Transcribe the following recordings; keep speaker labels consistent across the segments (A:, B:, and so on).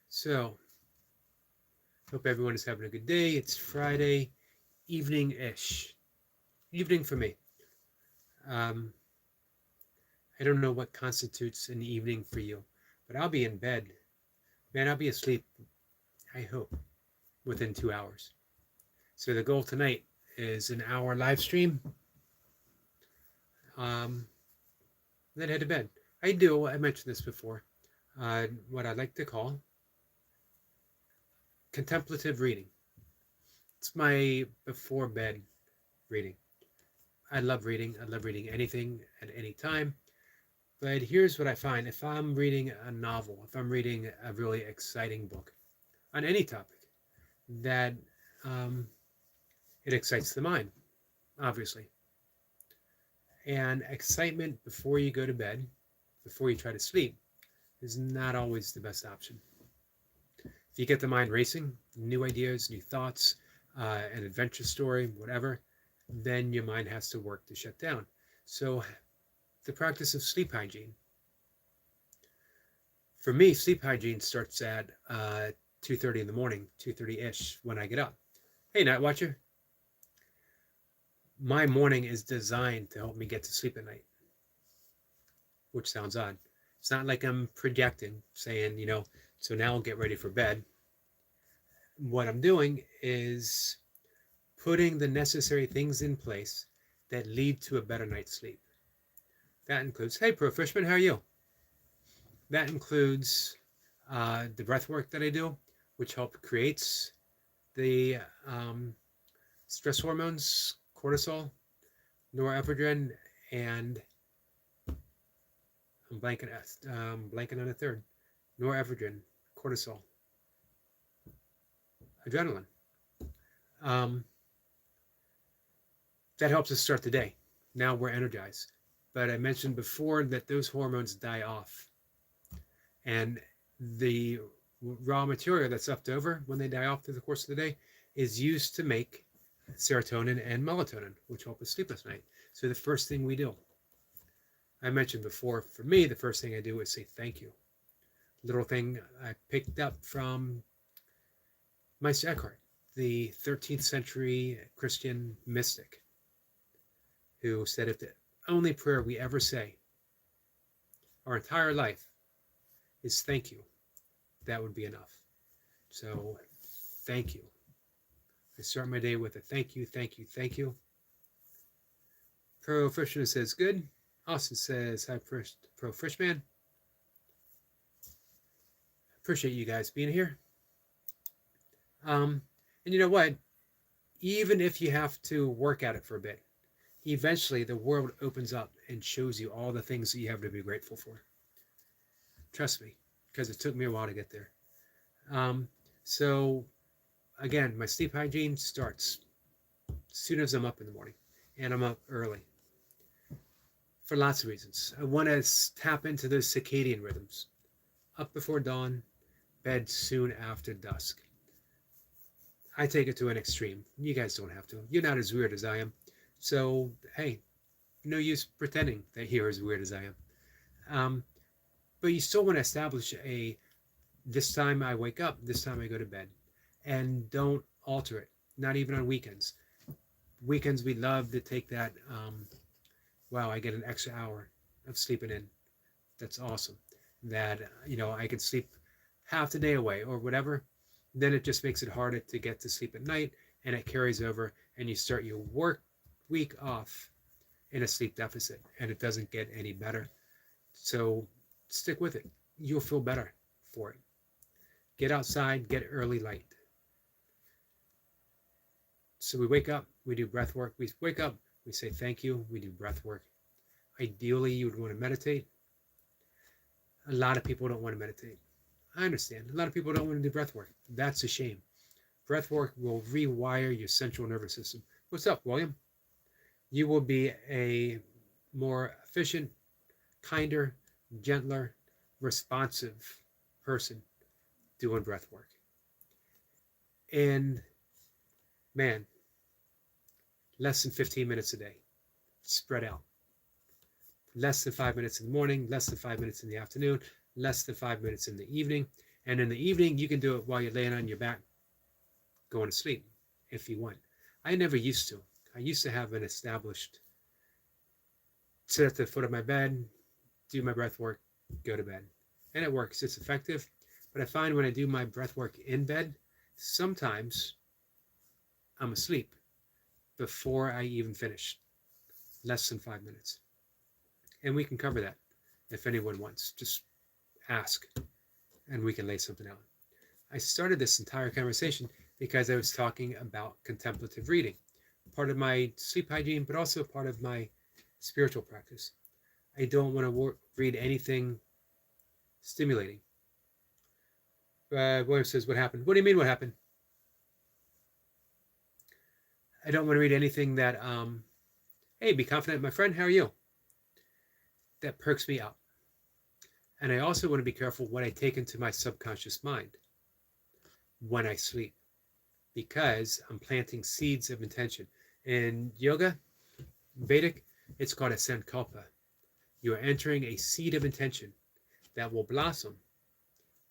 A: So, hope everyone is having a good day. It's Friday evening-ish. Evening for me. Um, I don't know what constitutes an evening for you, but I'll be in bed. Man, I'll be asleep, I hope, within 2 hours. So the goal tonight is an hour live stream, um, then head to bed. I mentioned this before, what I like to call contemplative reading. It's my before bed reading. I love reading. I love reading anything at any time. But here's what I find if I'm reading a novel, if I'm reading a really exciting book on any topic, that um, it excites the mind, obviously. And excitement before you go to bed, before you try to sleep, is not always the best option. If you get the mind racing, new ideas, new thoughts, an adventure story, whatever, then your mind has to work to shut down. So the practice of sleep hygiene. For me, sleep hygiene starts at 2:30 in the morning, 2:30-ish when I get up. Hey, Night Watcher. My morning is designed to help me get to sleep at night, which sounds odd. It's not like I'm projecting, saying, so now I'll get ready for bed. What I'm doing is putting the necessary things in place that lead to a better night's sleep. That includes, hey, Pro Fishman, how are you? That includes the breath work that I do, which help creates the stress hormones, cortisol, norepinephrine, and I'm blanking on a third. Norepinephrine, cortisol, adrenaline. Um, that helps us start the day. Now we're energized. But I mentioned before that those hormones die off. And the raw material that's left over when they die off through the course of the day is used to make serotonin and melatonin, which help us sleep at night. So the first thing we do, I mentioned before, for me, the first thing I do is say thank you. Little thing I picked up from Meister Eckhart, the 13th century Christian mystic, who said if the only prayer we ever say our entire life is thank you, that would be enough. So thank you. I start my day with a thank you, thank you, thank you. Pro Fishman says good. Austin says hi, Pro Fishman. Appreciate you guys being here. And you know what? Even if you have to work at it for a bit, eventually the world opens up and shows you all the things that you have to be grateful for. Trust me, because it took me a while to get there. So again, my sleep hygiene starts as soon as I'm up in the morning, and I'm up early for lots of reasons. I want to tap into those circadian rhythms. Up before dawn, bed soon after dusk. I take it to an extreme. You guys don't have to. You're not as weird as I am. So, hey, no use pretending that you're as weird as I am. But you still want to establish this time I wake up, this time I go to bed. And don't alter it, not even on weekends. Weekends, we love to take that, wow, I get an extra hour of sleeping in. That's awesome. That, I can sleep half the day away or whatever. Then it just makes it harder to get to sleep at night, and it carries over, and you start your work week off in a sleep deficit, and it doesn't get any better. So stick with it. You'll feel better for it. Get outside, get early light. So we wake up, we do breath work. We wake up, we say thank you, we do breath work. Ideally, you would want to meditate. A lot of people don't want to meditate. I understand. A lot of people don't want to do breath work. That's a shame. Breath work will rewire your central nervous system. What's up, William? You will be a more efficient, kinder, gentler, responsive person doing breath work. And man, less than 15 minutes a day, spread out less than 5 minutes in the morning, less than 5 minutes in the afternoon, less than 5 minutes in the evening. And in the evening, you can do it while you're laying on your back, going to sleep if you want. I never used to. I used to have an established sit at the foot of my bed, do my breath work, go to bed. And it works, it's effective. But I find when I do my breath work in bed, sometimes I'm asleep before I even finish, less than 5 minutes. And we can cover that if anyone wants. Just ask and we can lay something out. I started this entire conversation because I was talking about contemplative reading, part of my sleep hygiene, but also part of my spiritual practice. I don't want to read anything stimulating. William says, what happened? What do you mean what happened? I don't want to read anything that, hey, be confident, my friend, how are you? That perks me up. And I also want to be careful what I take into my subconscious mind when I sleep, because I'm planting seeds of intention. In yoga, Vedic, it's called a sankalpa. You are entering a seed of intention that will blossom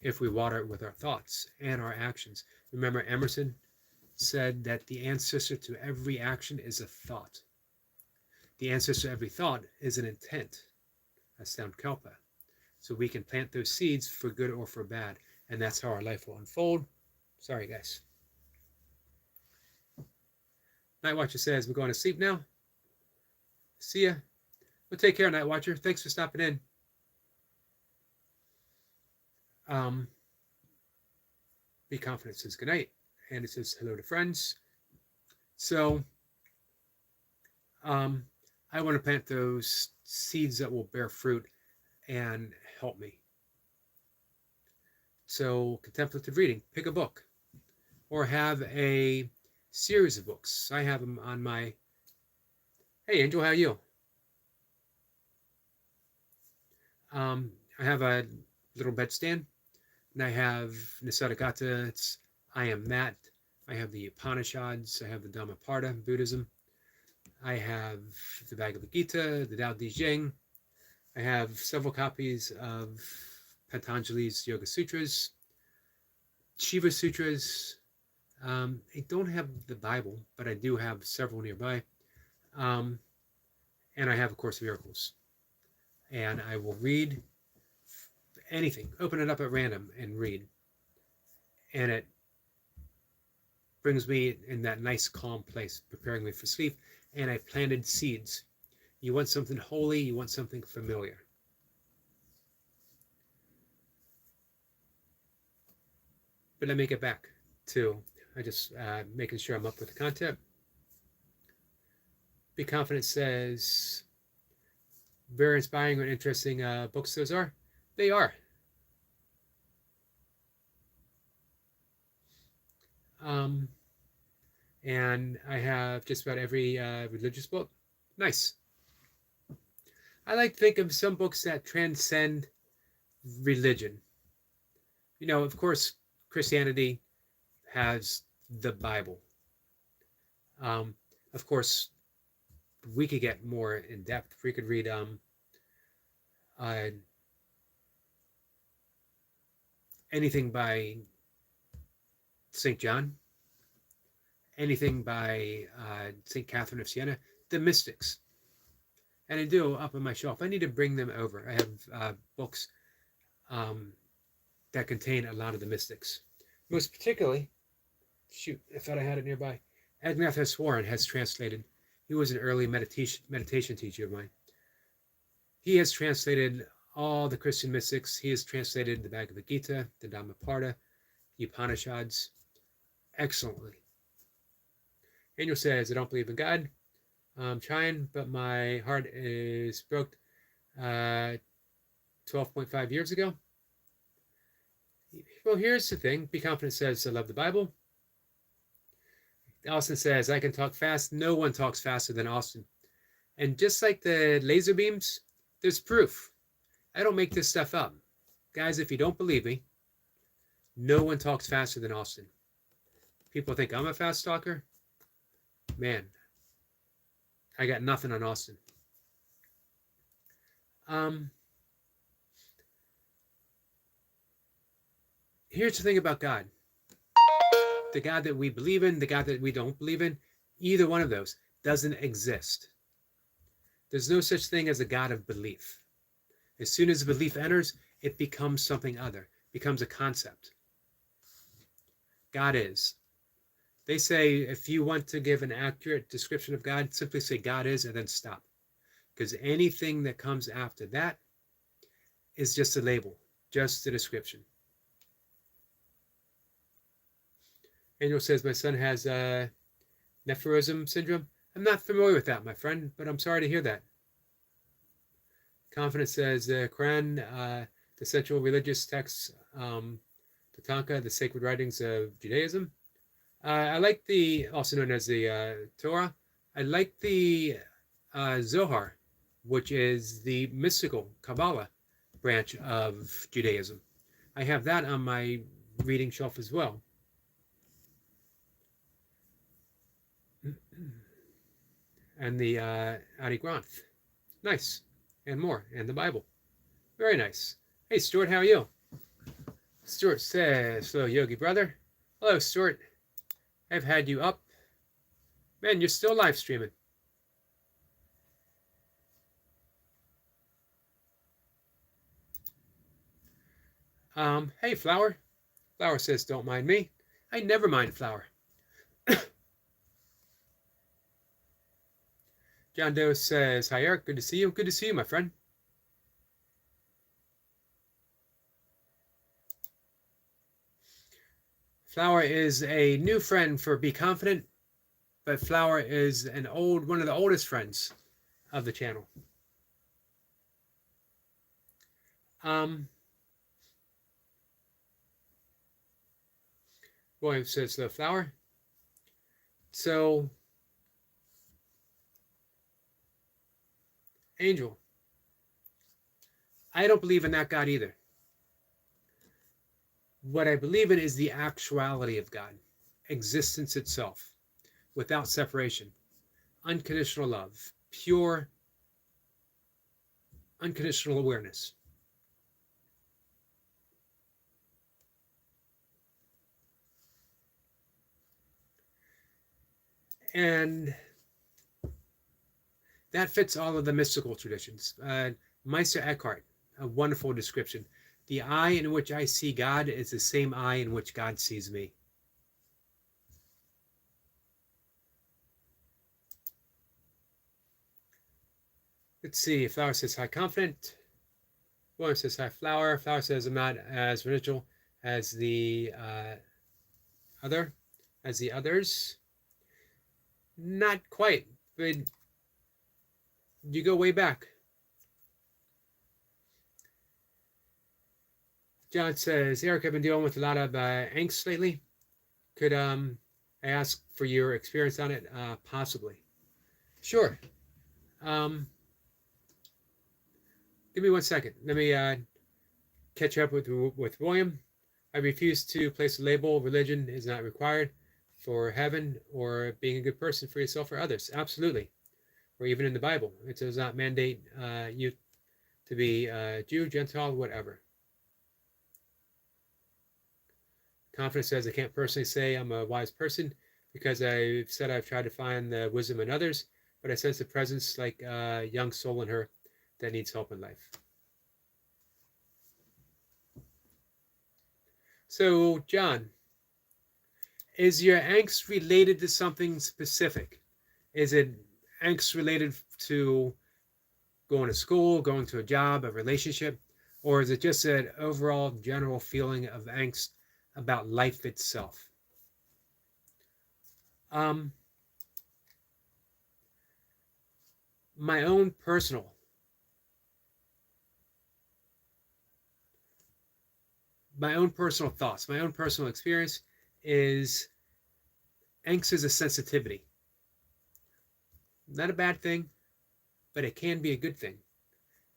A: if we water it with our thoughts and our actions. Remember, Emerson said that the ancestor to every action is a thought. The ancestor to every thought is an intent, a sankalpa. So we can plant those seeds for good or for bad, and that's how our life will unfold. Sorry, guys. Night Watcher says, we're going to sleep now. See ya. Well, take care, Night Watcher. Thanks for stopping in. Be confident says good night. And it says hello to friends. So I want to plant those seeds that will bear fruit and help me. So contemplative reading, pick a book or have a series of books. I have them on my, hey Angel, how are you? I have a little bedstand, and I have Nisargadatta, it's I Am That. I have the Upanishads, I have the Dhammapada, Buddhism. I have the Bhagavad Gita, the Tao Te Ching. I have several copies of Patanjali's Yoga Sutras, Shiva Sutras. I don't have the Bible, but I do have several nearby. And I have A Course in Miracles. And I will read anything, open it up at random and read. And it brings me in that nice calm place, preparing me for sleep. And I planted seeds. You want something holy, you want something familiar. But let me get back to, I just making sure I'm up with the content. Be Confident says, very inspiring and interesting books those are. They are. And I have just about every religious book. Nice. I like to think of some books that transcend religion. You know, of course, Christianity has the Bible. Of course, we could get more in depth. We could read anything by St. John, anything by St. Catherine of Siena, the mystics. And I do up on my shelf. I need to bring them over. I have books that contain a lot of the mystics. Most particularly, shoot, I thought I had it nearby. Ignatius Warren has translated. He was an early meditation teacher of mine. He has translated all the Christian mystics. He has translated the Bhagavad Gita, the Dhammapada, the Upanishads excellently. Angel says, I don't believe in God. I'm trying, but my heart is broke 12.5 years ago. Well, here's the thing. Be Confident says, I love the Bible. Austin says, I can talk fast. No one talks faster than Austin. And just like the laser beams, there's proof. I don't make this stuff up. Guys, if you don't believe me, no one talks faster than Austin. People think I'm a fast talker. Man, I got nothing on Austin. Um, Here's the thing about God. The God that we believe in, the God that we don't believe in, either one of those doesn't exist. There's no such thing as a God of belief. As soon as belief enters, it becomes something other, becomes a concept. God is. They say if you want to give an accurate description of God, simply say God is and then stop. Because anything that comes after that is just a label, just a description. Angel says my son has Nephroism syndrome. I'm not familiar with that, my friend, but I'm sorry to hear that. Confidence says the Quran, the central religious texts, the Tanka, the sacred writings of Judaism. I like the, also known as the Torah. I like the Zohar, which is the mystical Kabbalah branch of Judaism. I have that on my reading shelf as well. And the Adi Granth. Nice. And more. And the Bible. Very nice. Hey, Stuart, how are you? Stuart says, hello, Yogi brother. Hello, Stuart. I've had you up. Man, you're still live streaming. Hey, Flower. Flower says, don't mind me. I never mind Flower. John Doe says, hi, Eric. Good to see you. Good to see you, my friend. Flower is a new friend for Be Confident, but Flower is one of the oldest friends of the channel. William says, the Flower. So, Angel, I don't believe in that God either. What I believe in is the actuality of God, existence itself, without separation, unconditional love, pure, unconditional awareness. And that fits all of the mystical traditions. Meister Eckhart, a wonderful description. The eye in which I see God is the same eye in which God sees me. Let's see. Flower says, hi, confident. William says, hi, Flower. Flower says, I'm not as religious as the others. Not quite, but you go way back. John says, Eric, I've been dealing with a lot of angst lately. Could I ask for your experience on it? Possibly. Sure. Give me 1 second. Let me catch up with William. I refuse to place a label. Religion is not required for heaven or being a good person for yourself or others. Absolutely. Or even in the Bible. It does not mandate you to be Jew, Gentile, whatever. Confidence says, I can't personally say I'm a wise person because I've said I've tried to find the wisdom in others, but I sense a presence like a young soul in her that needs help in life. So, John, is your angst related to something specific? Is it angst related to going to school, going to a job, a relationship? Or is it just an overall general feeling of angst about life itself? My own personal thoughts, my own personal experience is angst is a sensitivity. Not a bad thing, but it can be a good thing.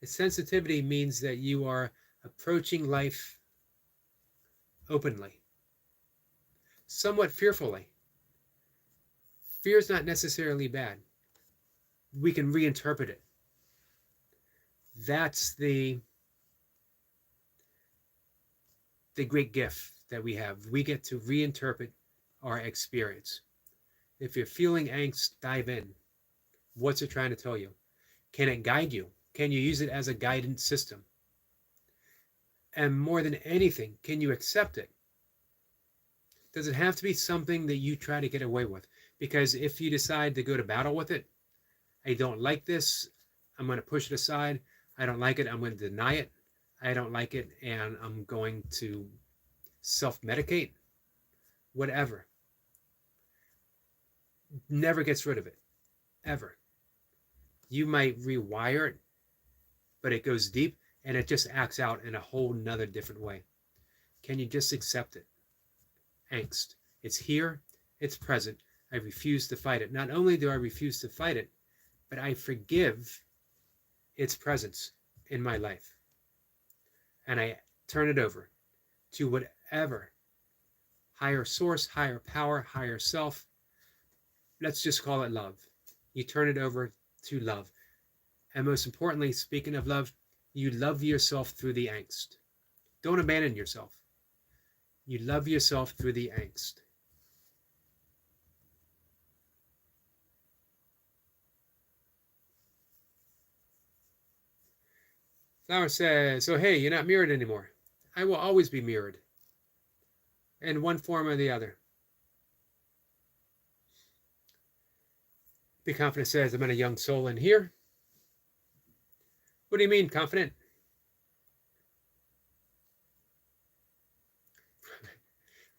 A: A sensitivity means that you are approaching life openly, somewhat fearfully. Fear is not necessarily bad. We can reinterpret it. That's the great gift that we have. We get to reinterpret our experience. If you're feeling angst, dive in. What's it trying to tell you? Can it guide you? Can you use it as a guidance system? And more than anything, can you accept it? Does it have to be something that you try to get away with? Because if you decide to go to battle with it, I don't like this, I'm going to push it aside. I don't like it, I'm going to deny it. I don't like it, and I'm going to self-medicate. Whatever. Never gets rid of it. Ever. You might rewire it, but it goes deep, and it just acts out in a whole nother different way. Can you just accept it? Angst. It's here. It's present. I refuse to fight it. Not only do I refuse to fight it, but I forgive its presence in my life. And I turn it over to whatever higher source, higher power, higher self. Let's just call it love. You turn it over to love. And most importantly, speaking of love, you love yourself through the angst. Don't abandon yourself. You love yourself through the angst. Flower says, so hey, you're not mirrored anymore. I will always be mirrored in one form or the other. Be Confident says, I'm in a young soul in here. What do you mean, confident?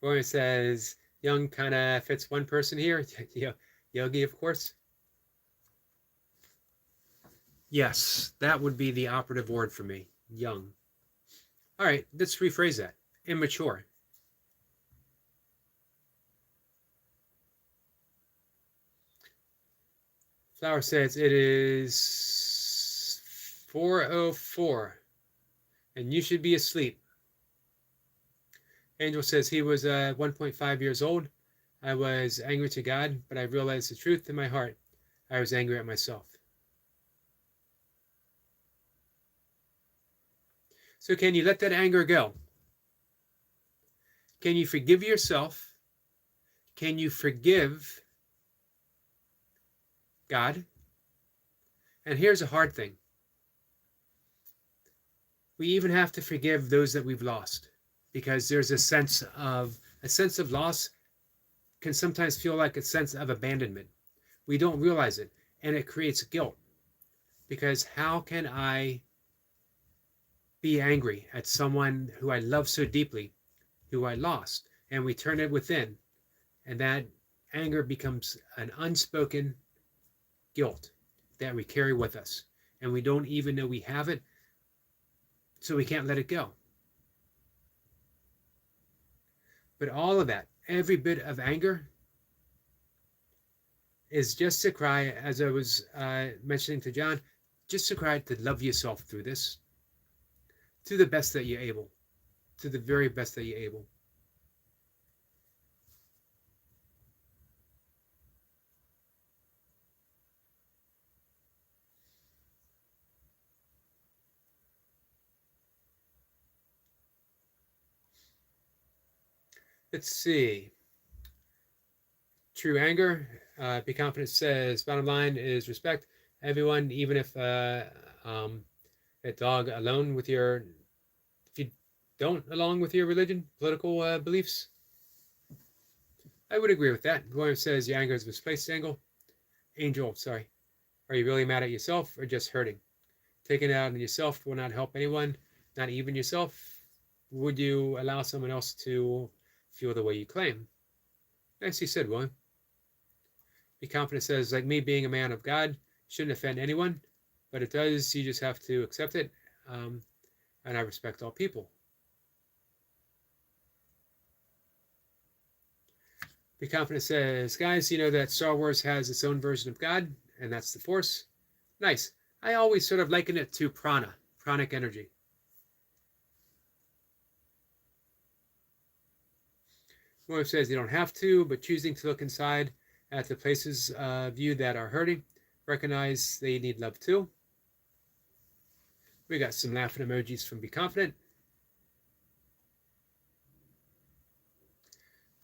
A: Roy says, young kind of fits one person here. Yogi, of course. Yes, that would be the operative word for me. Young. All right, let's rephrase that. Immature. Flower says it is 4:04 and you should be asleep. Angel says he was 1.5 years old. I was angry to God, but I realized the truth in my heart. I was angry at myself. So can you let that anger go? Can you forgive yourself? Can you forgive God? And here's a hard thing. We even have to forgive those that we've lost, because there's a sense of loss can sometimes feel like a sense of abandonment. We don't realize it, and it creates guilt. Because how can I be angry at someone who I love so deeply, who I lost? And we turn it within, and that anger becomes an unspoken guilt that we carry with us, and we don't even know we have it, so we can't let it go. But all of that, every bit of anger, is just a cry, as I was mentioning to John, just a cry to love yourself through this, to the best that you're able, to the very best that you're able. Let's see. True anger. Be Confident says, bottom line is respect everyone, even if a dog alone with your, if you don't along with your religion, political beliefs. I would agree with that. William says your anger is misplaced. Angel, sorry. Are you really mad at yourself or just hurting? Taking it out on yourself will not help anyone, not even yourself. Would you allow someone else to feel the way you claim? Nicely said, William. Be Confident says, like me being a man of God shouldn't offend anyone, but it does. You just have to accept it. And I respect all people. Be Confident says, guys, you know that Star Wars has its own version of God, and that's the Force. Nice. I always sort of liken it to prana, pranic energy. William says you don't have to, but choosing to look inside at the places of you that are hurting, recognize they need love too. We got some laughing emojis from Be Confident.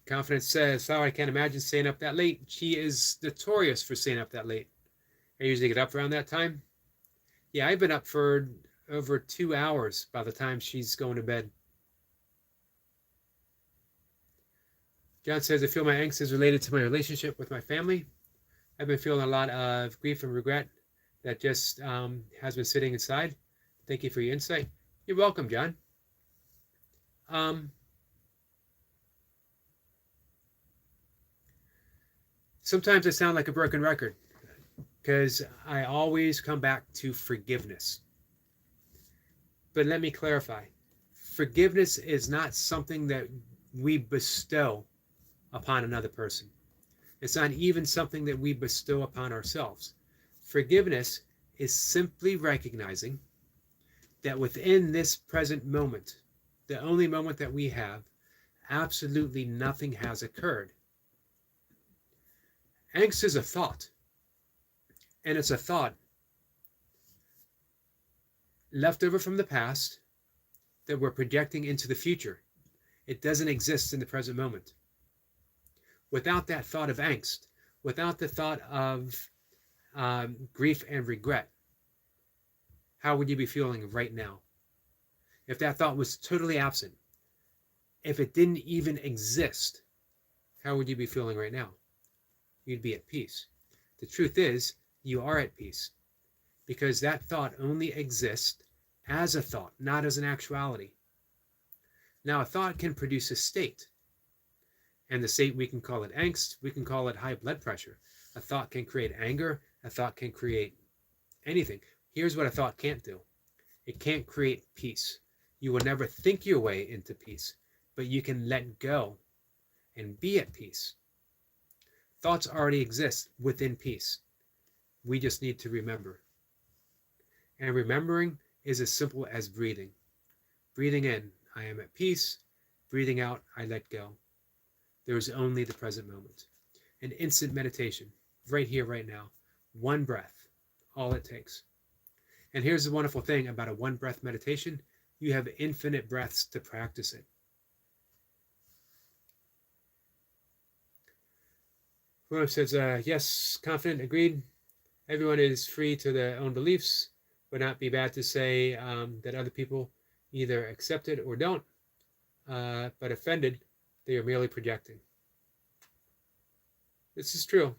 A: Confident says, Flower, I can't imagine staying up that late. She is notorious for staying up that late. I usually get up around that time. Yeah, I've been up for over 2 hours by the time she's going to bed. John says, I feel my angst is related to my relationship with my family. I've been feeling a lot of grief and regret that just has been sitting inside. Thank you for your insight. You're welcome, John. Sometimes I sound like a broken record because I always come back to forgiveness. But let me clarify. Forgiveness is not something that we bestow upon another person. It's not even something that we bestow upon ourselves. Forgiveness is simply recognizing that within this present moment, the only moment that we have, absolutely nothing has occurred. Angst is a thought, and it's a thought left over from the past that we're projecting into the future. It doesn't exist in the present moment. Without that thought of angst, without the thought of grief and regret, how would you be feeling right now? If that thought was totally absent, if it didn't even exist, how would you be feeling right now? You'd be at peace. The truth is, you are at peace because that thought only exists as a thought, not as an actuality. Now, a thought can produce a state. And the state, we can call it angst, we can call it high blood pressure. A thought can create anger, a thought can create anything. Here's what a thought can't do. It can't create peace. You will never think your way into peace, but you can let go and be at peace. Thoughts already exist within peace. We just need to remember. And remembering is as simple as breathing. Breathing in, I am at peace. Breathing out, I let go. There is only the present moment. An instant meditation, right here, right now. One breath, all it takes. And here's the wonderful thing about a one breath meditation. You have infinite breaths to practice it. William says, yes, confident, agreed. Everyone is free to their own beliefs. Would not be bad to say that other people either accept it or don't. But offended, they are merely projecting. This is true.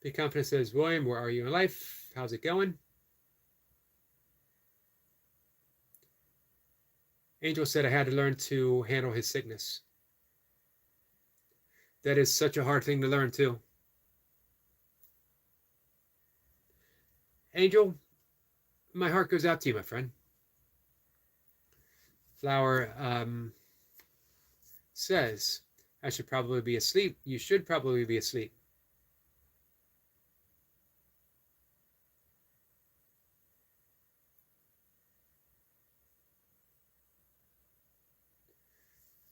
A: Be Confident says, William, where are you in life? How's it going? Angel said I had to learn to handle his sickness. That is such a hard thing to learn too. Angel, my heart goes out to you, my friend. Flower says, I should probably be asleep. You should probably be asleep.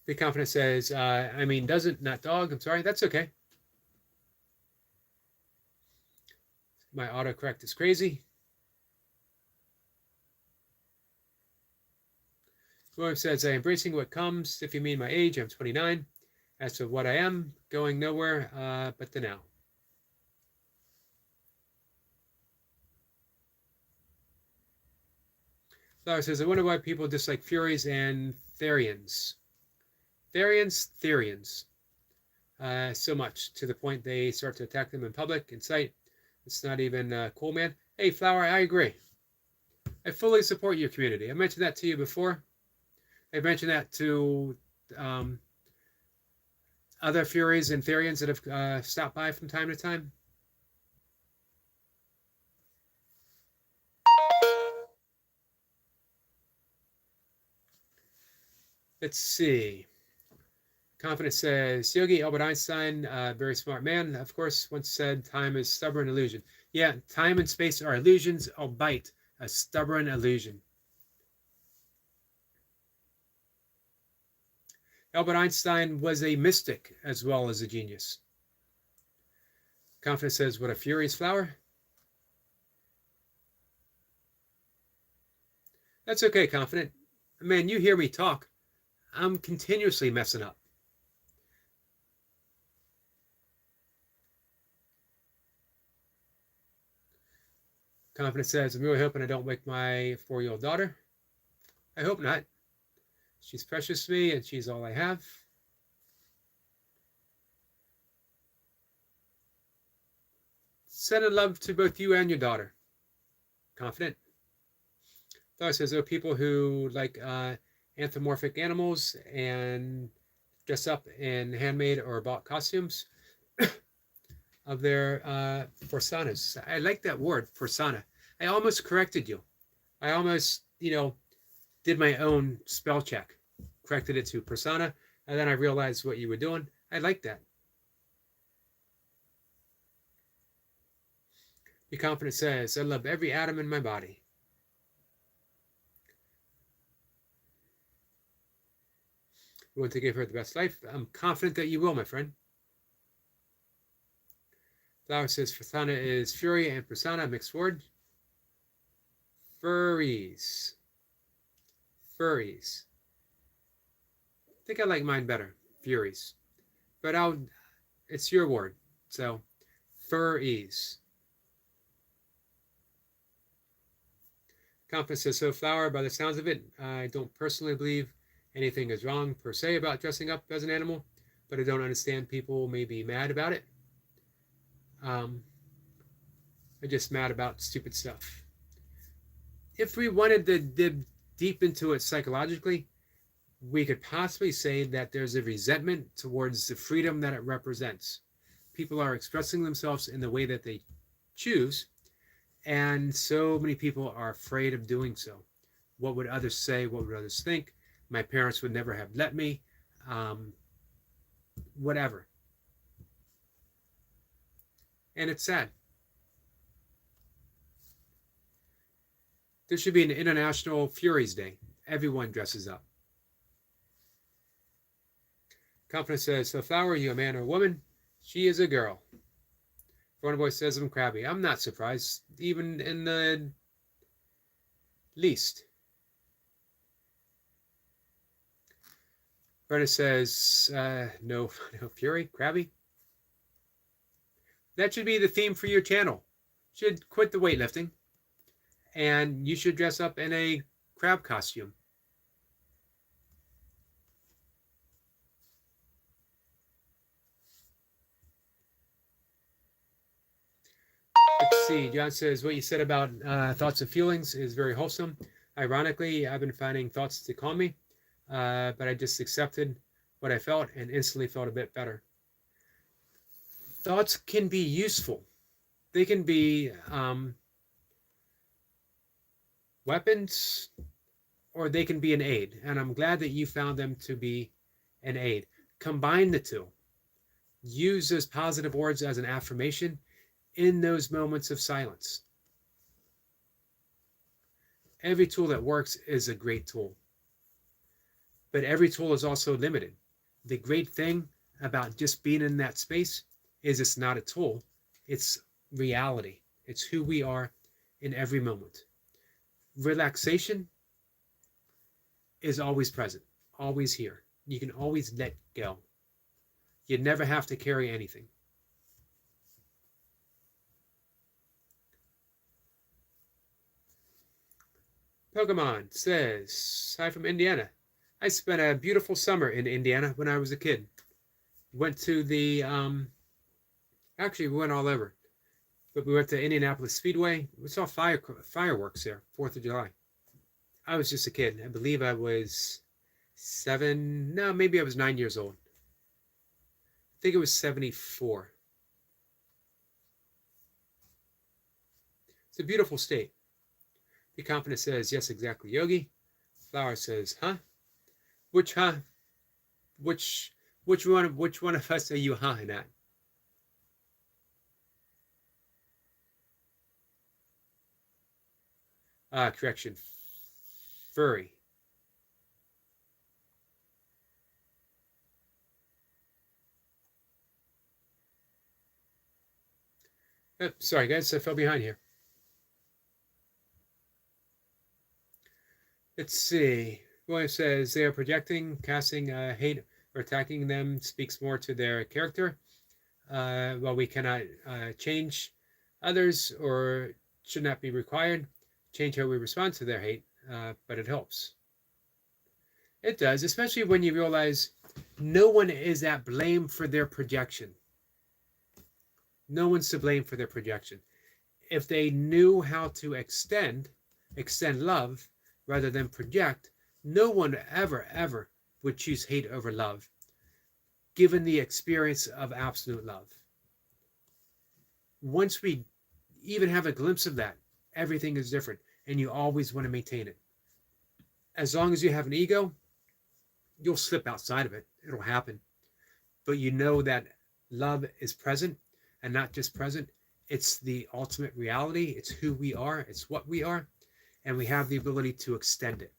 A: Be Confident says, I mean, doesn't, not dog. I'm sorry. That's okay. My autocorrect is crazy. William says, I'm embracing what comes. If you mean my age, I'm 29. As to what I am, going nowhere but the now. Flower says, I wonder why people dislike Furies and Therians. Therians, so much to the point they start to attack them in public, in sight. It's not even cool, man. Hey, Flower, I agree. I fully support your community. I mentioned that to you before. I've mentioned that to other Furies and Therians that have stopped by from time to time. Let's see. Confident says, Yogi Albert Einstein, very smart man, of course, once said time is stubborn illusion. Yeah, time and space are illusions, albeit a stubborn illusion. Albert Einstein was a mystic as well as a genius. Confident says, what a furious flower. That's okay, Confident. Man, you hear me talk. I'm continuously messing up. Confident says, I'm really hoping I don't wake my 4-year-old daughter. I hope not. She's precious to me and she's all I have. Send love to both you and your daughter. Confident. Flower says, oh, people who like anthropomorphic animals and dress up in handmade or bought costumes of their personas. I like that word, persona. I almost corrected you. I almost, did my own spell check, corrected it to persona, and then I realized what you were doing. I like that. Be Confident says, I love every atom in my body. You want to give her the best life? I'm confident that you will, my friend. Flower says, persona is fury and persona, mixed word. Furries. Furries. I think I like mine better. Furies. But it's your word. So, furries. Confidence says, so Flower, by the sounds of it, I don't personally believe anything is wrong per se about dressing up as an animal, but I don't understand people may be mad about it. I'm just mad about stupid stuff. If we wanted to dig deep into it psychologically, we could possibly say that there's a resentment towards the freedom that it represents. People are expressing themselves in the way that they choose, and so many people are afraid of doing so. What would others say? What would others think? My parents would never have let me. Whatever. And it's sad. There should be an International Furies Day. Everyone dresses up. Confidence says, so Flower, are you a man or a woman? She is a girl. Foreign Boy says, I'm crabby. I'm not surprised, even in the least. Brenna says, no fury, crabby. That should be the theme for your channel. You should quit the weightlifting, and you should dress up in a crab costume. Let's see. John says, what you said about thoughts and feelings is very wholesome. Ironically, I've been finding thoughts to calm me, but I just accepted what I felt and instantly felt a bit better. Thoughts can be useful. They can be weapons, or they can be an aid. And I'm glad that you found them to be an aid. Combine the two. Use those positive words as an affirmation in those moments of silence. Every tool that works is a great tool. But every tool is also limited. The great thing about just being in that space is it's not a tool, it's reality. It's who we are in every moment. Relaxation is always present, always here. You can always let go. You never have to carry anything. Pokemon says, hi from Indiana. I spent a beautiful summer in Indiana when I was a kid. Went to the, actually we went all over. But we went to Indianapolis Speedway. We saw fireworks there, 4th of July. I was just a kid. I believe I was 7, no, maybe I was 9 years old. I think it was 74. It's a beautiful state. Be Confident says, yes, exactly, Yogi. Flower says, huh? Which huh? Which one of us are you hahing at? Correction. Furry. Sorry, guys, I fell behind here. Let's see. William says they are projecting, casting hate, or attacking them speaks more to their character. While we cannot change others or should not be required, change how we respond to their hate, but it helps. It does, especially when you realize no one is at blame for their projection. No one's to blame for their projection. If they knew how to extend love rather than project, no one ever would choose hate over love, given the experience of absolute love. Once we even have a glimpse of that, everything is different, and you always want to maintain it. As long as you have an ego, you'll slip outside of it. It'll happen. But you know that love is present, and not just present. It's the ultimate reality. It's who we are. It's what we are. And we have the ability to extend it.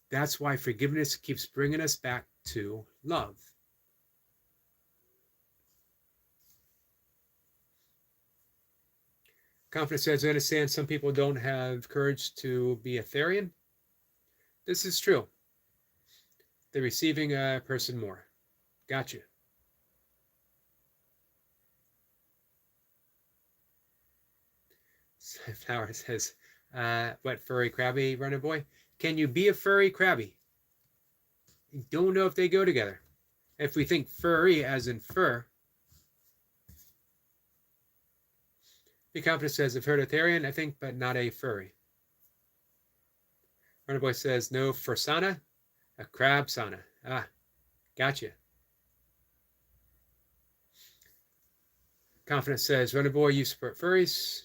A: That's why forgiveness keeps bringing us back to love. Confidence says, I understand some people don't have courage to be a Therian. This is true. The receiving person more. Gotcha. Flower says, what furry crabby runner boy? Can you be a furry crabby? Don't know if they go together. If we think furry as in fur. Be confident says, I've heard a Therian, I think, but not a furry. Runner boy says, no fursana, a crab sauna. Ah, gotcha. Confidence says, Runner boy, you support furries.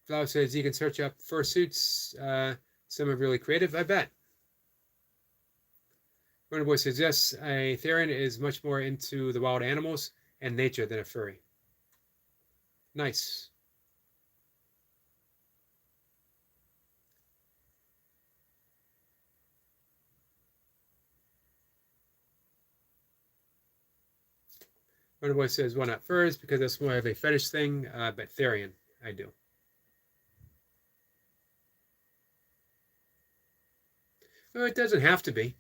A: Flower says, you can search up fursuits. Some are really creative, I bet. Runner boy says, yes, a Therian is much more into the wild animals and nature than a furry. Nice. Runner boy says, well, not furs, because that's more of a fetish thing, but Therian, I do. Well, it doesn't have to be.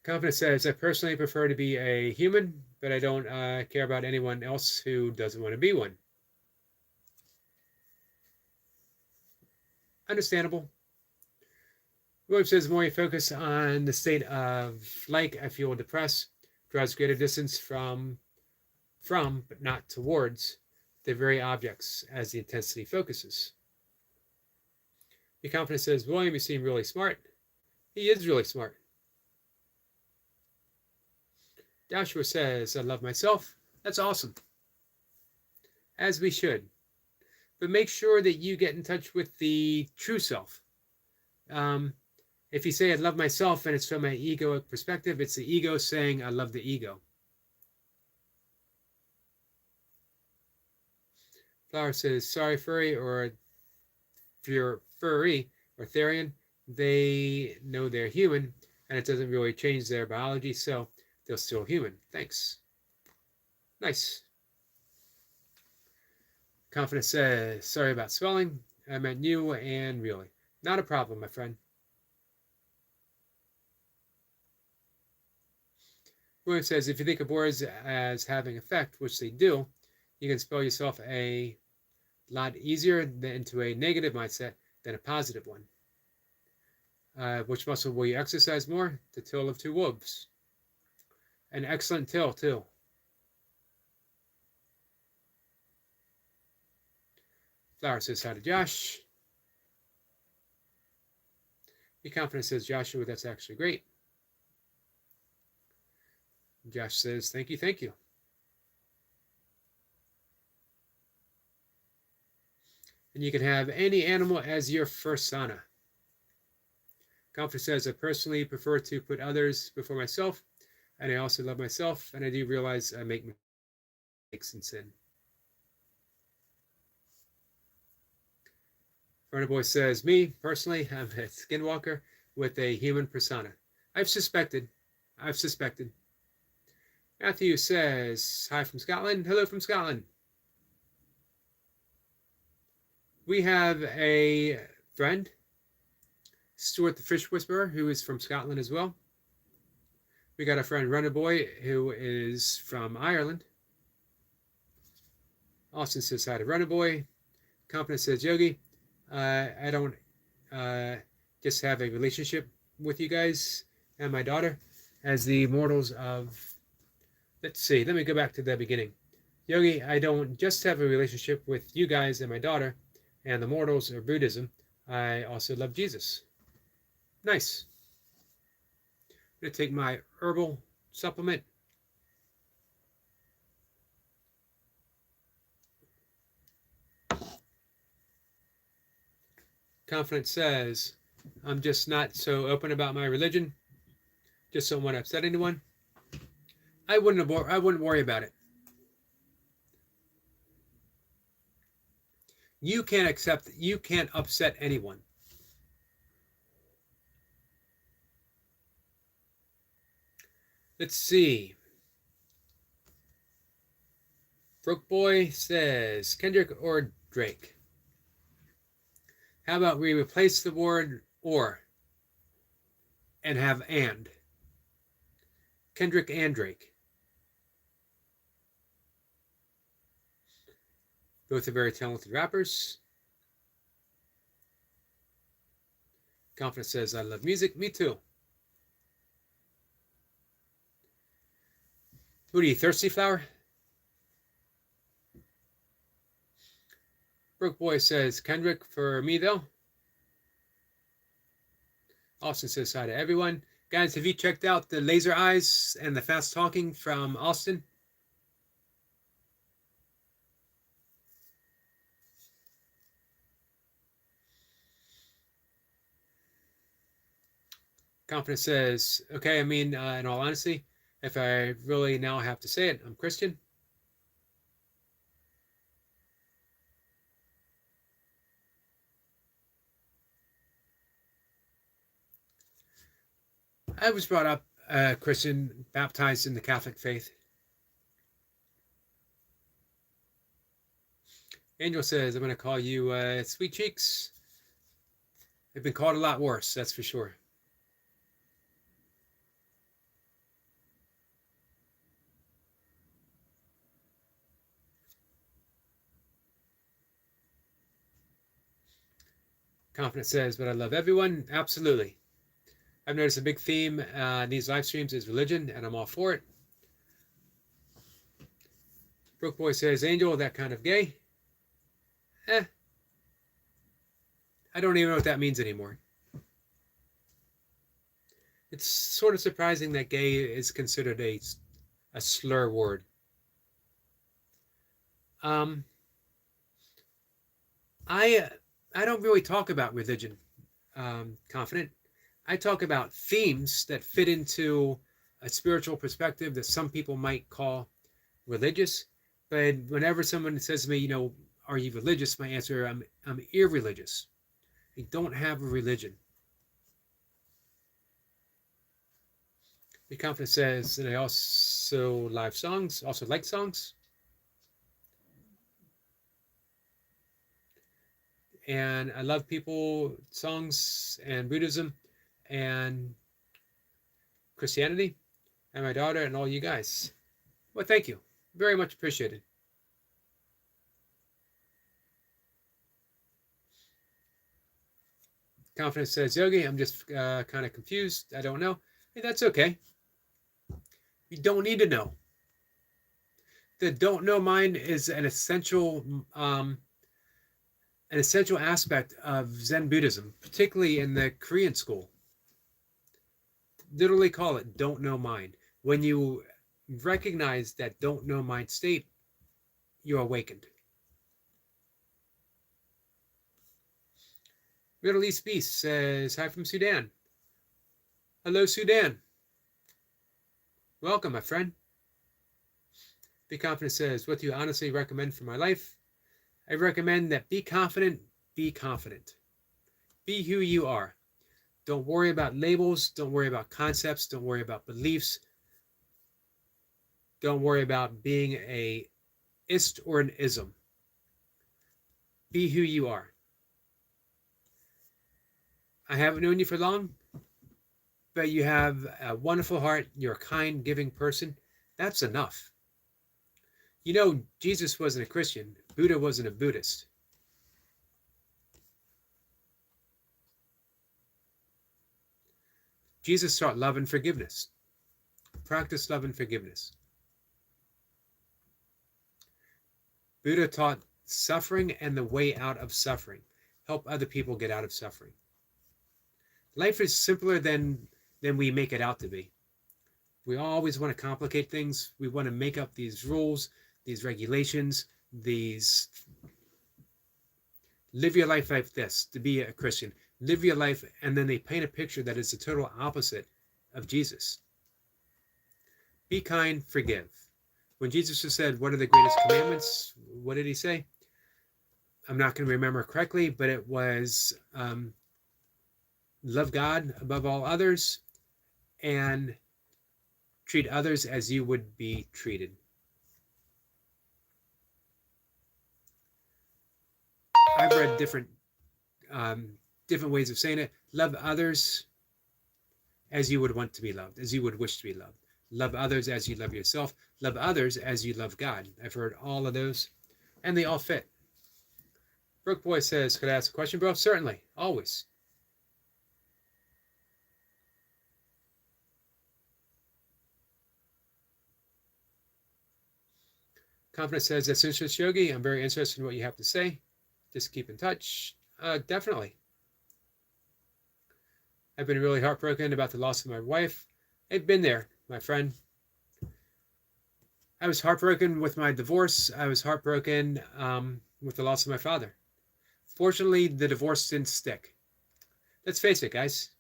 A: Confidence says, I personally prefer to be a human, but I don't care about anyone else who doesn't want to be one. Understandable. William says, the more you focus on the state of like, I feel depressed, draws greater distance from, but not towards, the very objects as the intensity focuses. Your confidence says, William, you seem really smart. He is really smart. Joshua says, I love myself. That's awesome. As we should. But make sure that you get in touch with the true self. If you say I love myself and it's from an egoic perspective, it's the ego saying I love the ego. Flower says, sorry, furry, or if you're furry or Therian, they know they're human and it doesn't really change their biology, so they're still human. Thanks. Nice. Confidence says, sorry about spelling. I meant you and really. Not a problem, my friend. William says, if you think of words as having effect, which they do, you can spell yourself a lot easier into a negative mindset than a positive one. Which muscle will you exercise more? The tail of two wolves. An excellent tail, too. Flower says, hi to Josh. Be confident says, Joshua, that's actually great. Josh says, thank you, thank you. And you can have any animal as your fursana. Confidence says, I personally prefer to put others before myself, and I also love myself, and I do realize I make mistakes and sin. Runner boy says, me, personally, I'm a skinwalker with a human persona. I've suspected. Matthew says, hi from Scotland. Hello from Scotland. We have a friend, Stuart the Fish Whisperer, who is from Scotland as well. We got a friend, Runner Boy, who is from Ireland. Austin says hi to Runner Boy. Confidence says, Yogi, I don't just have a relationship with you guys and my daughter as the mortals of, let's see, let me go back to the beginning. Yogi, I don't just have a relationship with you guys and my daughter and the mortals of Buddhism. I also love Jesus. Nice. I'm going to take my herbal supplement. Confidence says, I'm just not so open about my religion. Just don't want to upset anyone. I wouldn't worry about it. You can't upset anyone. Let's see. Broke Boy says, Kendrick or Drake? How about we replace the word or and have and? Kendrick and Drake. Both are very talented rappers. Confidence says, I love music. Me too. What are you, thirsty, Flower? Broke Boy says, Kendrick for me, though. Austin says hi to everyone. Guys, have you checked out the laser eyes and the fast talking from Austin? Confidence says, okay, I mean, in all honesty, if I really now have to say it, I'm Christian. I was brought up Christian, baptized in the Catholic faith. Angel says, I'm going to call you Sweet Cheeks. They've been called a lot worse, that's for sure. Confidence says, but I love everyone. Absolutely. I've noticed a big theme in these live streams is religion, and I'm all for it. Brook Boy says, Angel, that kind of gay? I don't even know what that means anymore. It's sort of surprising that gay is considered a slur word. I don't really talk about religion, Confident. I talk about themes that fit into a spiritual perspective that some people might call religious. But whenever someone says to me, are you religious? My answer, I'm irreligious. I don't have a religion. The Confident says that I also like songs. And I love people, songs, and Buddhism, and Christianity, and my daughter, and all you guys. Well, thank you. Very much appreciated. Confidence says, Yogi, I'm just kind of confused. I don't know. Hey, that's okay. You don't need to know. The don't know mind is an essential aspect of Zen Buddhism, particularly in the Korean school. Literally call it don't know mind. When you recognize that don't know mind state, you're awakened. Middle East Beast says, hi from Sudan. Hello, Sudan. Welcome, my friend. Be Confident says, what do you honestly recommend for my life? I recommend that be confident, be confident. Be who you are. Don't worry about labels. Don't worry about concepts. Don't worry about beliefs. Don't worry about being a ist or an ism. Be who you are. I haven't known you for long, but you have a wonderful heart. You're a kind, giving person. That's enough. You know, Jesus wasn't a Christian. Buddha wasn't a Buddhist. Jesus taught love and forgiveness. Practice love and forgiveness. Buddha taught suffering and the way out of suffering. Help other people get out of suffering. Life is simpler than we make it out to be. We always want to complicate things. We want to make up these rules, these regulations, these live your life like this to be a Christian. Live your life, and then they paint a picture that is the total opposite of Jesus. Be kind, forgive. When Jesus said, what are the greatest commandments? What did he say? I'm not going to remember correctly, but it was love God above all others and treat others as you would be treated. I've read different ways of saying it. Love others as you would want to be loved, as you would wish to be loved. Love others as you love yourself. Love others as you love God. I've heard all of those, and they all fit. Brook Boy says, could I ask a question, bro? Certainly, always. Confidence says, that's interesting, Yogi. I'm very interested in what you have to say. Just keep in touch. Definitely. I've been really heartbroken about the loss of my wife. I've been there, my friend. I was heartbroken with my divorce. I was heartbroken with the loss of my father. Fortunately, the divorce didn't stick. Let's face it, guys.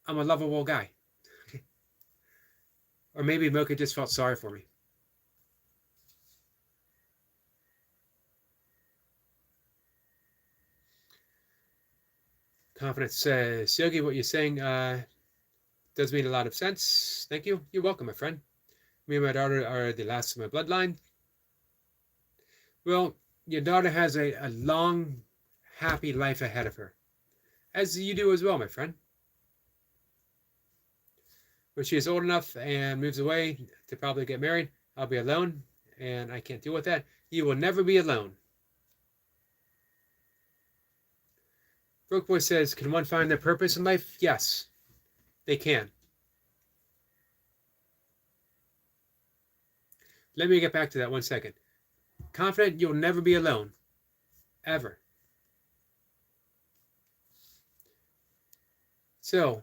A: I'm a lovable guy. Or maybe Mocha just felt sorry for me. Confidence says, Yogi, what you're saying does make a lot of sense. Thank you. You're welcome, my friend. Me and my daughter are the last of my bloodline. Well, your daughter has a long, happy life ahead of her, as you do as well, my friend. When she is old enough and moves away to probably get married, I'll be alone, and I can't deal with that. You will never be alone. Broke Boy says, can one find their purpose in life? Yes, they can. Let me get back to that 1 second. Confident you'll never be alone. Ever. So,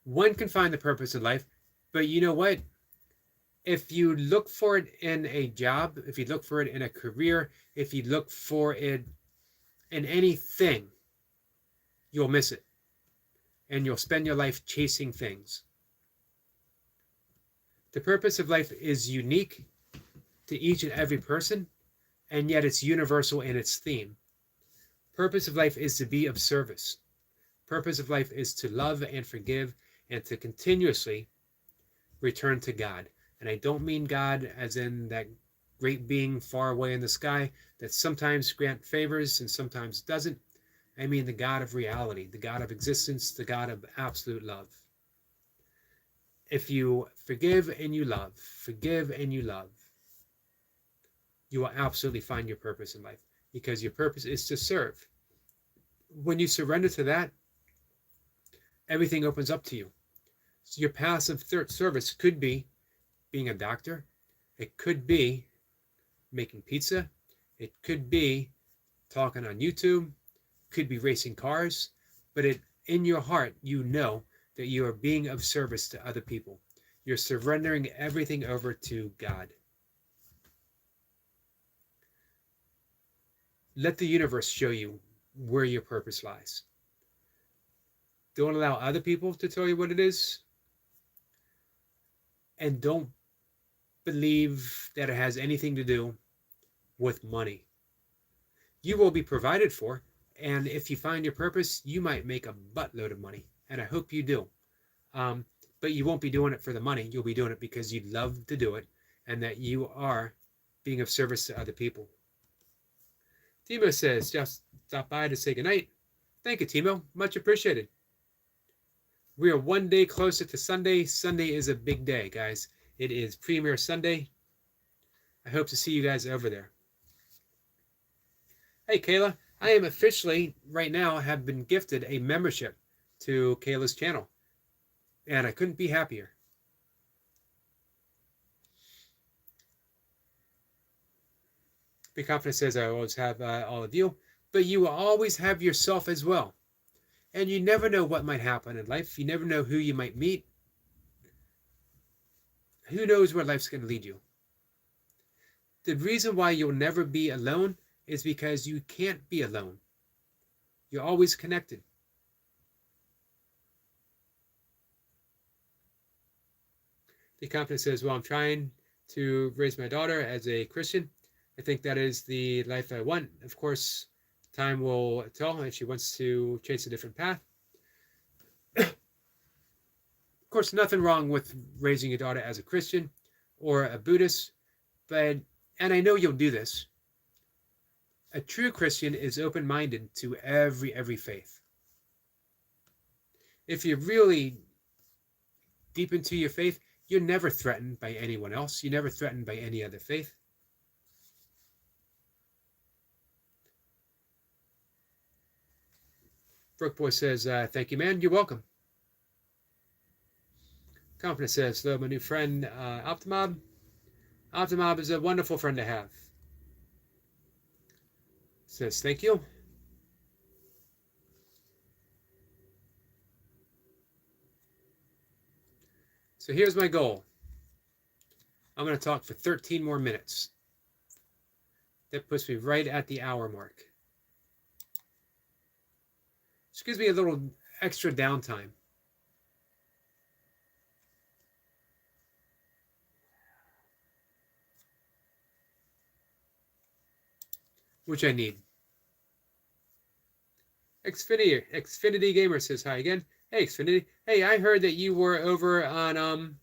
A: one can find the purpose in life, but you know what? If you look for it in a job, if you look for it in a career, if you look for it in anything, you'll miss it. And you'll spend your life chasing things. The purpose of life is unique to each and every person, and yet it's universal in its theme. Purpose of life is to be of service. Purpose of life is to love and forgive and to continuously return to God. And I don't mean God as in that great being far away in the sky that sometimes grants favors and sometimes doesn't. I mean the God of reality, the God of existence, the God of absolute love. If you forgive and you love, you will absolutely find your purpose in life, because your purpose is to serve. When you surrender to that, everything opens up to you. So your passive service could be being a doctor. It could be making pizza. It could be talking on YouTube. Could be racing cars. But in your heart, you know that you are being of service to other people. You're surrendering everything over to God. Let the universe show you where your purpose lies. Don't allow other people to tell you what it is. And don't believe that it has anything to do with money. You will be provided for, and if you find your purpose, you might make a buttload of money, and I hope you do. But you won't be doing it for the money. You'll be doing it because you love to do it, and that you are being of service to other people. Demo says, just stop by to say goodnight. Thank you, Timo. Much appreciated. We are one day closer to Sunday. Sunday is a big day, guys. It is Premier Sunday. I hope to see you guys over there. Hey, Kayla. I am officially, right now, have been gifted a membership to Kayla's channel. And I couldn't be happier. Be Confident says, I always have all of you, but you will always have yourself as well. And you never know what might happen in life. You never know who you might meet. Who knows where life's going to lead you? The reason why you'll never be alone is because you can't be alone. You're always connected. Be Confident says, well, I'm trying to raise my daughter as a Christian. I think that is the life I want. Of course, time will tell if she wants to chase a different path. Of course, nothing wrong with raising your daughter as a Christian or a Buddhist, and I know you'll do this. A true Christian is open-minded to every faith. If you're really deep into your faith, you're never threatened by anyone else. You're never threatened by any other faith. Brookboy says, thank you, man. You're welcome. Confident says, hello, my new friend, Optimob. Optimob is a wonderful friend to have. Says, thank you. So here's my goal. I'm going to talk for 13 more minutes. That puts me right at the hour mark. Which gives me a little extra downtime. Which I need. Xfinity Gamer says hi again. Hey, Xfinity. Hey, I heard that you were over on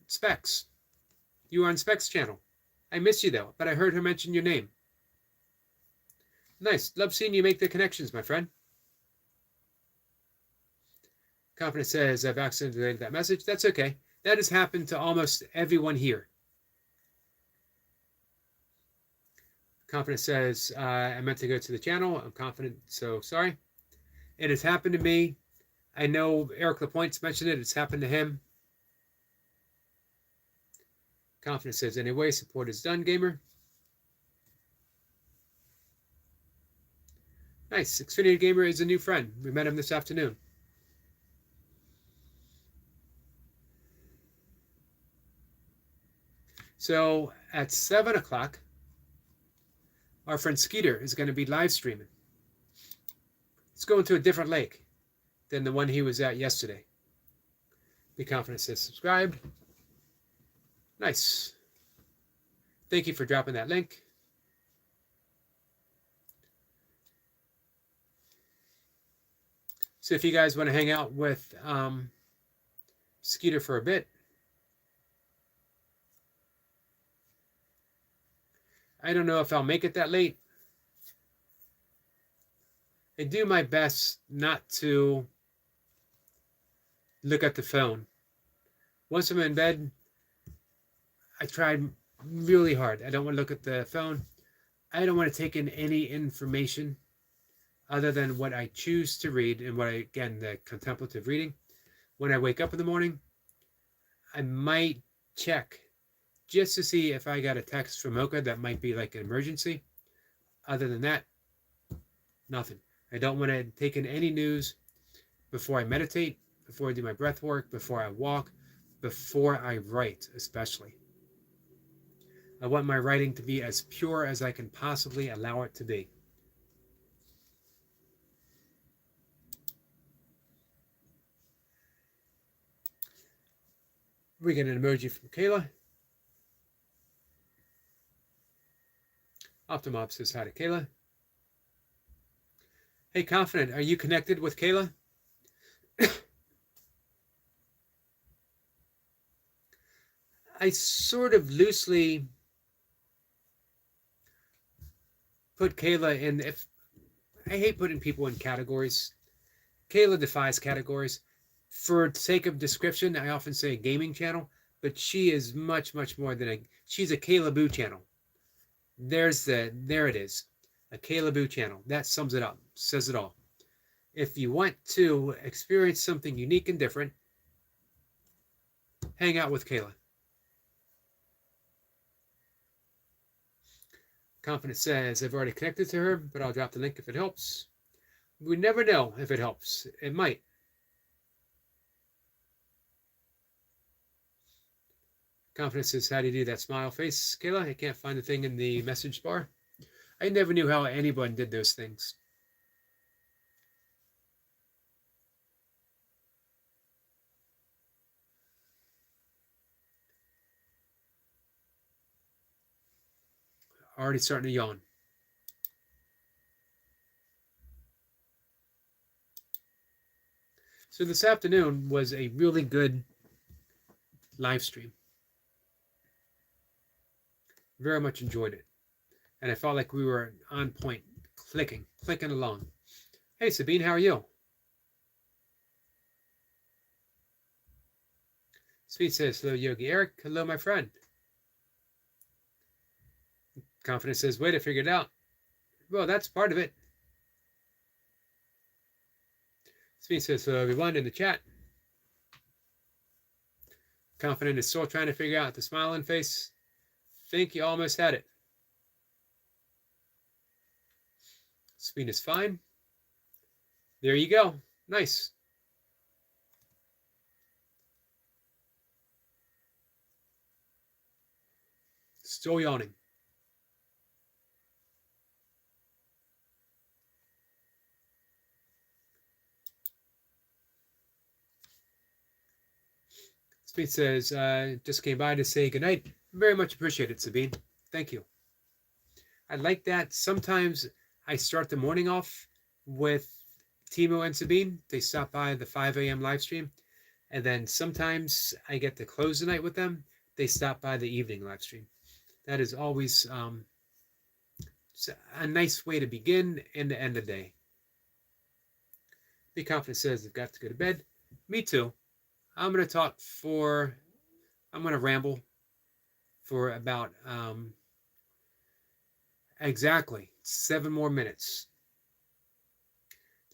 A: Specs. You were on Specs channel. I miss you though, but I heard her mention your name. Nice. Love seeing you make the connections, my friend. Confident says, I've accidentally deleted that message. That's okay. That has happened to almost everyone here. Confident says, I meant to go to the channel. I'm confident, so sorry. It has happened to me. I know Eric LaPointe's mentioned it. It's happened to him. Confident says, anyway, support is done, gamer. Nice. Xfinity Gamer is a new friend. We met him this afternoon. So at 7 o'clock, our friend Skeeter is going to be live streaming. It's going to a different lake than the one he was at yesterday. Be Confident says subscribed. Nice. Thank you for dropping that link. So if you guys want to hang out with Skeeter for a bit, I don't know if I'll make it that late. I do my best not to look at the phone. Once I'm in bed, I tried really hard. I don't want to look at the phone. I don't want to take in any information other than what I choose to read and again, the contemplative reading. When I wake up in the morning, I might check just to see if I got a text from Mocha that might be like an emergency. Other than that, nothing. I don't want to take in any news before I meditate, before I do my breath work, before I walk, before I write, especially. I want my writing to be as pure as I can possibly allow it to be. We get an emoji from Kayla. Optimob says hi to Kayla. Hey, Confident, are you connected with Kayla? I sort of loosely put Kayla in, if I hate putting people in categories. Kayla defies categories. For sake of description, I often say gaming channel, but she is much, much more than she's a Kayla Boo channel. There it is. A Kayla Boo channel. That sums it up, says it all. If you want to experience something unique and different, hang out with Kayla. Confidence says, I've already connected to her, but I'll drop the link if it helps. We never know if it helps. It might. Confidence says, how do you do that smile face, Kayla? I can't find the thing in the message bar. I never knew how anyone did those things. Already starting to yawn. So this afternoon was a really good live stream. Very much enjoyed it. And I felt like we were on point, clicking along. Hey, Sabine, how are you? Sweet says, hello, Yogi Eric. Hello, my friend. Confidence says, wait, I figured it out. Well, that's part of it. Sweet says, hello, everyone in the chat. Confident is still trying to figure out the smiling face. Think you almost had it. Speed is fine. There you go. Nice. Still yawning. Speed says, just came by to say goodnight. Very much appreciated, Sabine. Thank you. I like that. Sometimes I start the morning off with Timo and Sabine. They stop by the 5 a.m. live stream. And then sometimes I get to close the night with them. They stop by the evening live stream. That is always a nice way to begin and to end the day. Be Confident says, I've got to go to bed. Me too. I'm going to ramble for about exactly 7 more minutes.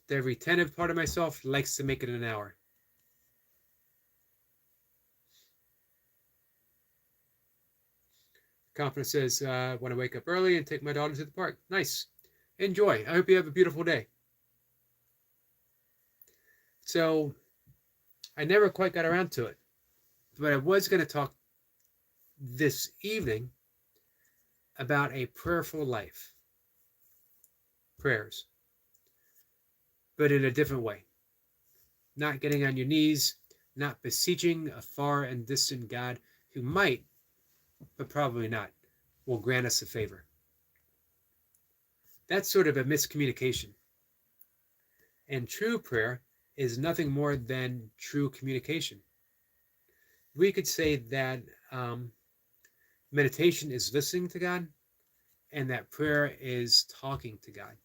A: The retentive part of myself likes to make it an hour. Confidence says, want to wake up early and take my daughter to the park. Nice. Enjoy. I hope you have a beautiful day. So I never quite got around to it, but I was going to talk this evening about a prayerful life. Prayers. But in a different way. Not getting on your knees, not beseeching a far and distant God who might, but probably not, will grant us a favor. That's sort of a miscommunication. And true prayer is nothing more than true communication. We could say that meditation is listening to God and that prayer is talking to God.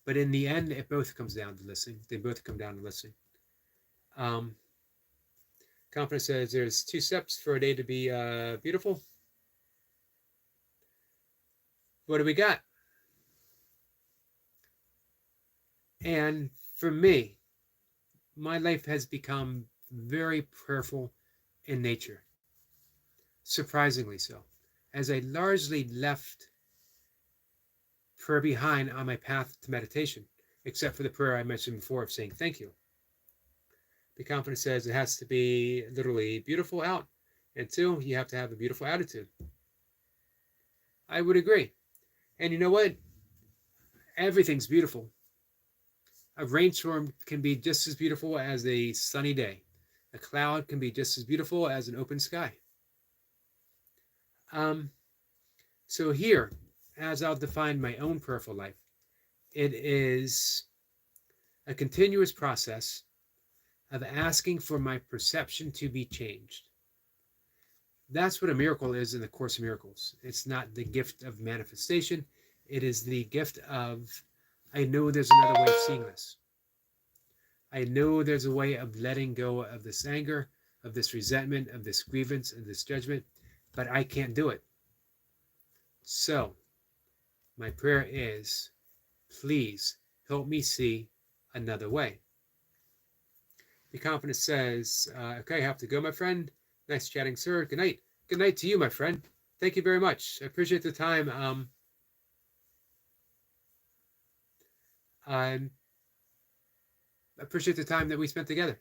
A: But in the end, it both comes down to listening. They both come down to listening. Confidence says there's 2 steps for a day to be beautiful. What do we got? And for me, my life has become very prayerful in nature. Surprisingly so. As I largely left prayer behind on my path to meditation, except for the prayer I mentioned before of saying thank you. Be Confident says it has to be literally beautiful out. And 2, you have to have a beautiful attitude. I would agree. And you know what? Everything's beautiful. A rainstorm can be just as beautiful as a sunny day. A cloud can be just as beautiful as an open sky. So here, as I'll define my own prayerful life, it is a continuous process of asking for my perception to be changed. That's what a miracle is in the Course of Miracles. It's not the gift of manifestation. It is the gift of, I know there's another way of seeing this. I know there's a way of letting go of this anger, of this resentment, of this grievance, of this judgment, but I can't do it. So, my prayer is, please help me see another way. Be Confident says, okay, I have to go, my friend. Nice chatting, sir. Good night. Good night to you, my friend. Thank you very much. I appreciate the time. I appreciate the time that we spent together.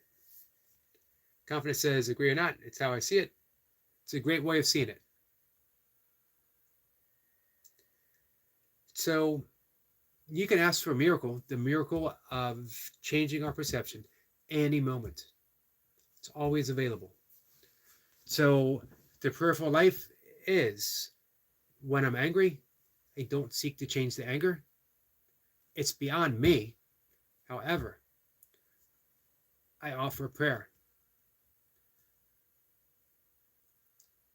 A: Confident says, agree or not, it's how I see it. It's a great way of seeing it. So you can ask for a miracle, the miracle of changing our perception any moment. It's always available. So the prayerful life is, when I'm angry, I don't seek to change the anger. It's beyond me. However, I offer prayer.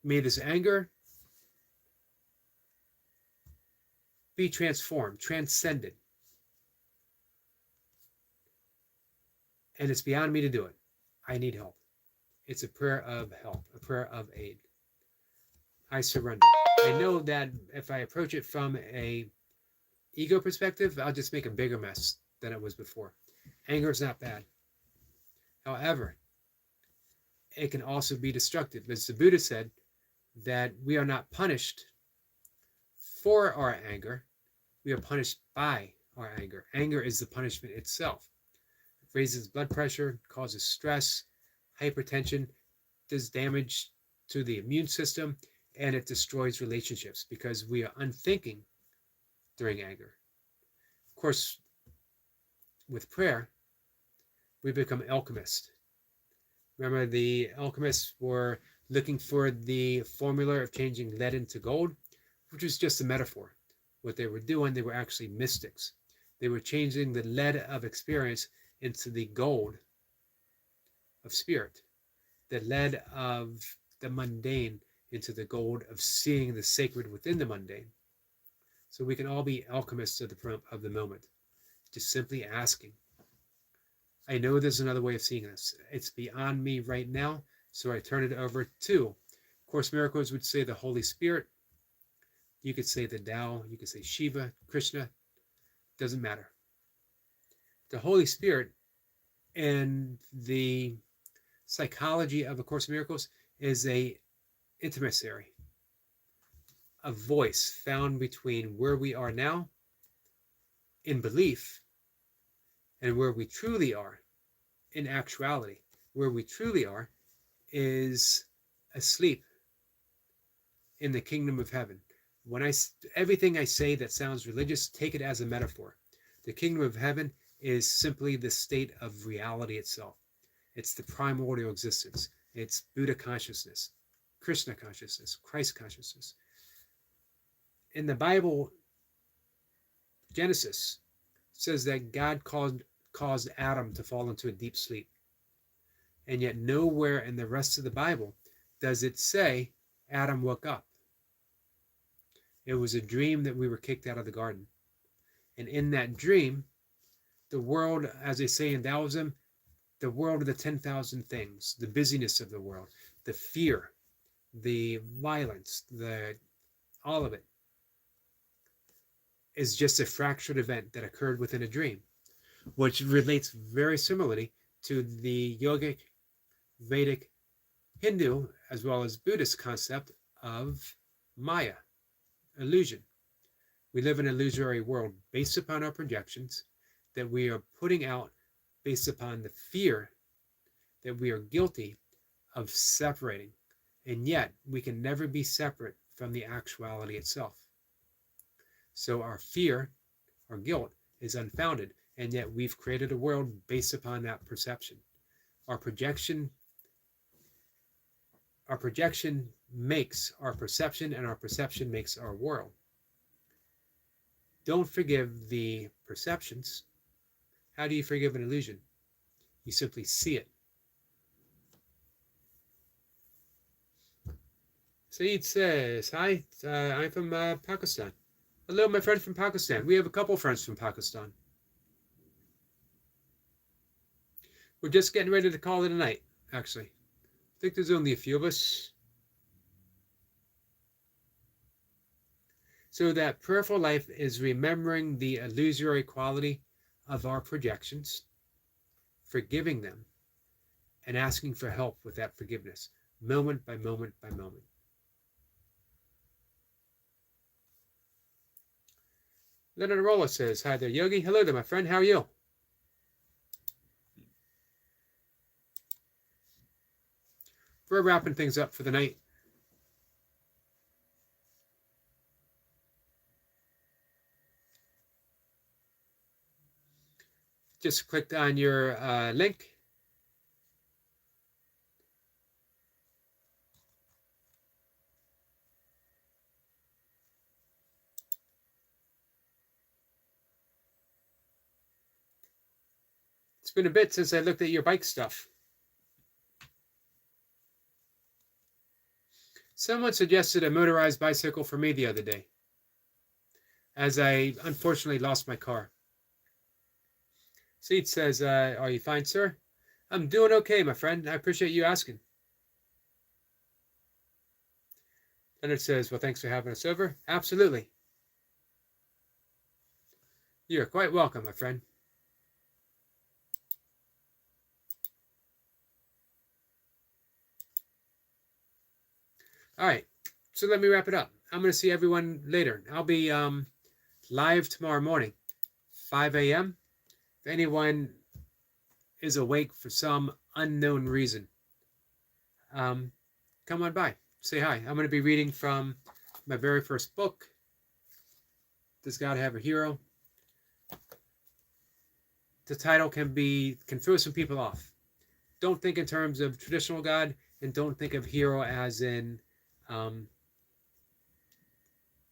A: May this anger be transformed, transcended. And it's beyond me to do it. I need help. It's a prayer of help, a prayer of aid. I surrender. I know that if I approach it from a ego perspective, I'll just make a bigger mess than it was before. Anger is not bad. However, it can also be destructive. As the Buddha said, that we are not punished for our anger, we are punished by our anger. Anger is the punishment itself. It raises blood pressure, causes stress, hypertension, does damage to the immune system, and it destroys relationships because we are unthinking during anger. Of course, with prayer, we become alchemists. Remember, the alchemists were looking for the formula of changing lead into gold, which was just a metaphor. What they were doing, they were actually mystics. They were changing the lead of experience into the gold of spirit, the lead of the mundane into the gold of seeing the sacred within the mundane. So we can all be alchemists of the moment, just simply asking. I know there's another way of seeing this. It's beyond me right now, so I turn it over to. Course Miracles would say the Holy Spirit. You could say the Tao, you could say Shiva, Krishna, doesn't matter. The Holy Spirit and the psychology of A Course in Miracles is a intermediary, a voice found between where we are now in belief and where we truly are in actuality. Where we truly are is asleep in the kingdom of heaven. Everything I say that sounds religious, take it as a metaphor. The kingdom of heaven is simply the state of reality itself. It's the primordial existence. It's Buddha consciousness, Krishna consciousness, Christ consciousness. In the Bible, Genesis says that God caused Adam to fall into a deep sleep. And yet nowhere in the rest of the Bible does it say Adam woke up. It was a dream that we were kicked out of the garden. And in that dream, the world, as they say in Taoism, the world of the 10,000 things, the busyness of the world, the fear, the violence, all of it is just a fractured event that occurred within a dream, which relates very similarly to the yogic, Vedic, Hindu, as well as Buddhist concept of Maya, illusion. We live in an illusory world based upon our projections that we are putting out based upon the fear that we are guilty of separating. And yet, we can never be separate from the actuality itself. So our fear, our guilt, is unfounded, and yet we've created a world based upon that perception. Our projection makes our perception, and our perception makes our world. Don't forgive the perceptions. How do you forgive an illusion? You simply see it. Saeed says, hi, I'm from Pakistan. Hello, my friend from Pakistan. We have a couple friends from Pakistan. We're just getting ready to call it a night, actually. I think there's only a few of us. So that prayerful life is remembering the illusory quality of our projections, forgiving them, and asking for help with that forgiveness, moment by moment by moment. Leonard Arola says, hi there, Yogi. Hello there, my friend. How are you? We're wrapping things up for the night. Just clicked on your link. It's been a bit since I looked at your bike stuff. Someone suggested a motorized bicycle for me the other day, as I unfortunately lost my car. Seed says, are you fine, sir? I'm doing okay, my friend. I appreciate you asking. Leonard says, well, thanks for having us over. Absolutely. You're quite welcome, my friend. All right, so let me wrap it up. I'm going to see everyone later. I'll be live tomorrow morning, 5 a.m. If anyone is awake for some unknown reason, come on by. Say hi. I'm going to be reading from my very first book, Does God Have a Hero? The title can throw some people off. Don't think in terms of traditional God, and don't think of hero as in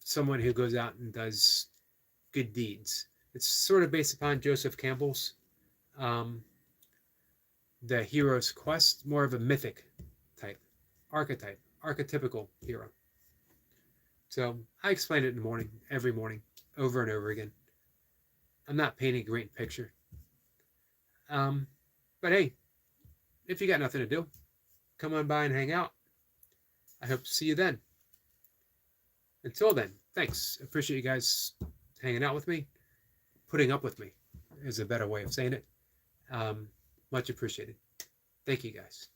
A: someone who goes out and does good deeds. It's sort of based upon Joseph Campbell's The Hero's Quest, more of a mythic type, archetypical hero. So I explain it in the morning, every morning, over and over again. I'm not painting a great picture. But hey, if you got nothing to do, come on by and hang out. I hope to see you then. Until then, thanks. Appreciate you guys hanging out with me. Putting up with me is a better way of saying it. Much appreciated. Thank you, guys.